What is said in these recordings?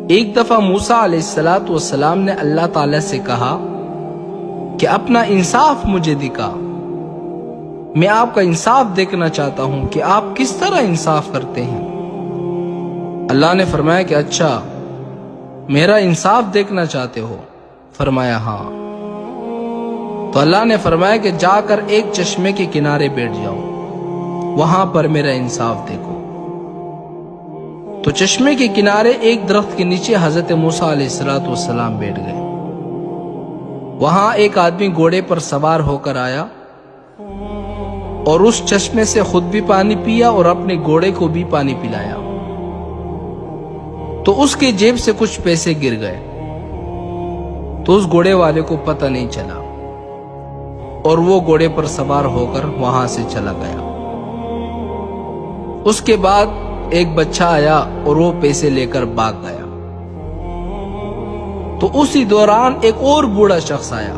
ایک دفعہ موسیٰ علیہ السلام نے اللہ تعالیٰ سے کہا کہ اپنا انصاف مجھے دکھا، میں آپ کا انصاف دیکھنا چاہتا ہوں کہ آپ کس طرح انصاف کرتے ہیں۔ اللہ نے فرمایا کہ اچھا، میرا انصاف دیکھنا چاہتے ہو؟ فرمایا ہاں۔ تو اللہ نے فرمایا کہ جا کر ایک چشمے کے کنارے بیٹھ جاؤ، وہاں پر میرا انصاف دیکھو۔ تو چشمے کے کنارے ایک درخت کے نیچے حضرت موسیٰ علیہ السلام بیٹھ گئے۔ وہاں ایک آدمی گھوڑے پر سوار ہو کر آیا اور اس چشمے سے خود بھی پانی پیا اور اپنے گھوڑے کو بھی پانی پلایا۔ تو اس کے جیب سے کچھ پیسے گر گئے، تو اس گھوڑے والے کو پتہ نہیں چلا اور وہ گھوڑے پر سوار ہو کر وہاں سے چلا گیا۔ اس کے بعد ایک بچہ آیا اور وہ پیسے لے کر بھاگ گیا۔ تو اسی دوران ایک اور بوڑھا شخص آیا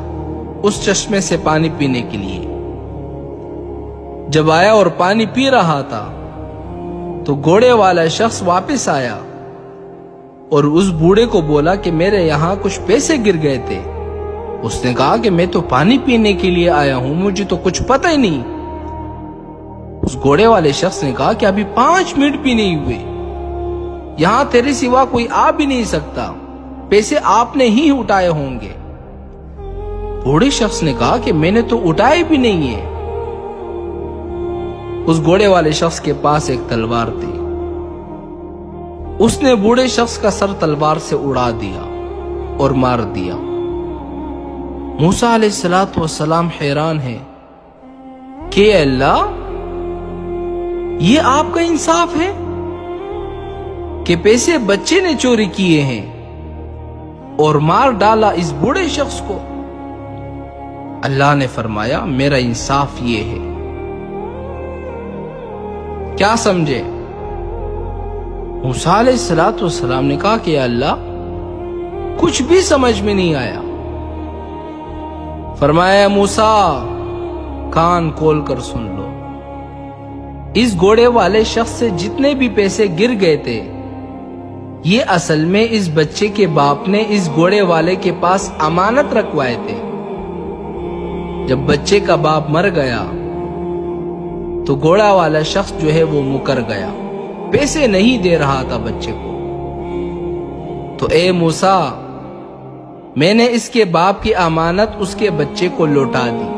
اس چشمے سے پانی پینے کے لیے۔ جب آیا اور پانی پی رہا تھا تو گھوڑے والا شخص واپس آیا اور اس بوڑھے کو بولا کہ میرے یہاں کچھ پیسے گر گئے تھے۔ اس نے کہا کہ میں تو پانی پینے کے لیے آیا ہوں، مجھے تو کچھ پتہ ہی نہیں۔ اس گھوڑے والے شخص نے کہا کہ ابھی 5 منٹ بھی نہیں ہوئے، یہاں تیرے سوا کوئی آ بھی نہیں سکتا، پیسے آپ نے ہی اٹھائے ہوں گے۔ بوڑھے شخص نے کہا کہ میں نے تو اٹھائے بھی نہیں ہے۔ اس گھوڑے والے شخص کے پاس ایک تلوار تھی، اس نے بوڑھے شخص کا سر تلوار سے اڑا دیا اور مار دیا۔ موسیٰ علیہ السلام حیران ہے کہ اللہ، یہ آپ کا انصاف ہے کہ پیسے بچے نے چوری کیے ہیں اور مار ڈالا اس بوڑھے شخص کو؟ اللہ نے فرمایا میرا انصاف یہ ہے۔ کیا سمجھے؟ موسیٰ علیہ السلام نے کہا کہ اللہ، کچھ بھی سمجھ میں نہیں آیا۔ فرمایا موسیٰ، کان کھول کر سن لو، اس گھوڑے والے شخص سے جتنے بھی پیسے گر گئے تھے، یہ اصل میں اس بچے کے باپ نے اس گھوڑے والے کے پاس امانت رکھوائے تھے۔ جب بچے کا باپ مر گیا تو گھوڑا والا شخص جو ہے وہ مکر گیا، پیسے نہیں دے رہا تھا بچے کو۔ تو اے موسیٰ، میں نے اس کے باپ کی امانت اس کے بچے کو لوٹا دی۔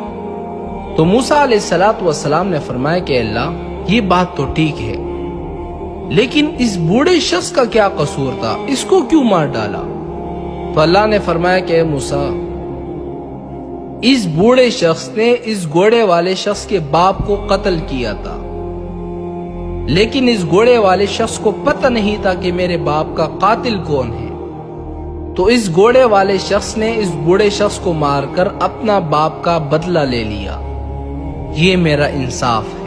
تو موسیٰ علیہ السلام نے فرمایا کہ اللہ، یہ بات تو ٹھیک ہے، لیکن اس بوڑھے شخص کا کیا قصور تھا؟ اس کو کیوں مار ڈالا؟ تو اللہ نے فرمایا کہ اے موسیٰ، اس بوڑھے شخص نے اس گھوڑے والے شخص کے باپ کو قتل کیا تھا، لیکن اس گھوڑے والے شخص کو پتہ نہیں تھا کہ میرے باپ کا قاتل کون ہے۔ تو اس گھوڑے والے شخص نے اس بوڑھے شخص کو مار کر اپنا باپ کا بدلہ لے لیا۔ یہ میرا انصاف ہے۔